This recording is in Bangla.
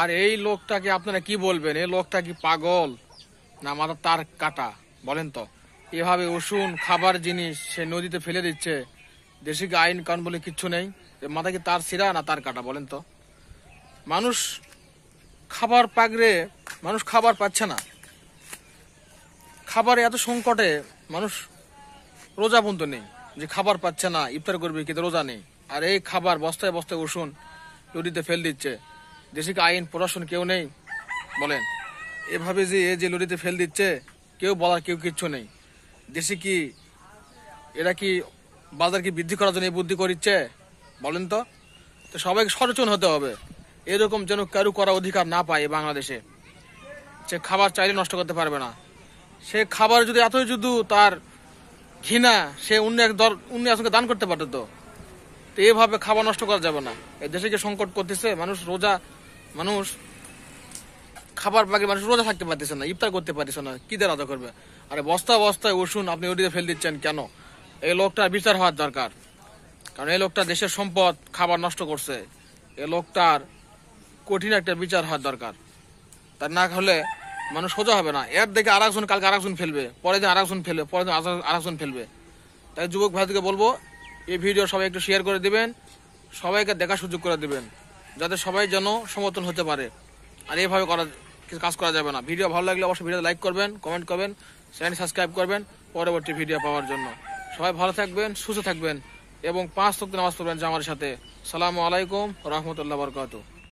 আর এই লোকটাকে আপনারা কি বলবেন? এই লোকটা কি পাগল না মাথা তার কাটা? বলেন তো। এভাবে ওষুধ খাবার জিনিস সে নদীতে ফেলে দিচ্ছে, দেশে কি আইন কানুন বলে কিচ্ছু নেই? মাথা কি তার সিরা না তার কাটা? বলেন তো। মানুষ খাবার পাগড়ে, মানুষ খাবার পাচ্ছে না, খাবার এত সংকটে মানুষ রোজা পর্যন্ত নেই, যে খাবার পাচ্ছে না, ইফতার করবে কিন্তু রোজা নেই। আর এই খাবার বস্তায় বস্তায় ওষুধ নদীতে ফেল দিচ্ছে, দেশে কি আইন প্রশাসন কেউ নেই? বলেন। এভাবে যে এ যে নদীতে ফেল দিচ্ছে, কেউ বলার কেউ কিচ্ছু নেই। দেশে কি এরা কি বাজার কি বৃদ্ধি করার জন্য এই বুদ্ধি করিচ্ছে? বলেন তো। তো সবাইকে সচেতন হতে হবে, এরকম যেন কারু করার অধিকার না পায় বাংলাদেশে। সে খাবার চাইলে নষ্ট করতে পারবে না। সে খাবার যদি এতই যদি তার ঘৃণা, সে অন্য একজনকে দান করতে পারত। তো এভাবে খাবার নষ্ট করা যাবে না। এই দেশে কি সংকট করতেছে, মানুষ রোজা, মানুষ খাবার পাকে মানুষ রোজা থাকতে পারতেছে না, ইফতার করতে পারতেছে না, কি দিয়ে রোজা করবে? আরে বস্তা বস্তায় ওষুধ আপনি ওদিকে ফেল দিচ্ছেন কেন? এই লোকটার বিচার হওয়ার দরকার, কারণ এই লোকটা দেশের সম্পদ খাবার নষ্ট করছে। এই লোকটার কঠিন একটা বিচার হওয়ার দরকার। তার না হলে মানুষ সোজা হবে না। এর দেখে আরেকজন কালকে আরেকজন ফেলবে, পরের দিন আরেকজন ফেলবে, পরের দিন আরেকজন ফেলবে। তাই যুবক ভাইদেরকে বলবো, এই ভিডিও সবাই একটু শেয়ার করে দিবেন, সবাইকে দেখার সুযোগ করে দিবেন, যাতে সবাই যেন সমর্থন হতে পারে। আর এইভাবে কাজ করা যাবে না। ভিডিও ভালো লাগলে অবশ্যই ভিডিও লাইক করবেন, কমেন্ট করবেন, চ্যানেল সাবস্ক্রাইব করবেন পরবর্তী ভিডিও পাওয়ার জন্য। সবাই ভালো থাকবেন, সুস্থ থাকবেন এবং 5 ওয়াক্ত নামাজ পড়বেন জামাতের সাথে। আসসালামু আলাইকুম ওয়া রাহমাতুল্লাহি ওয়া বারাকাতুহু।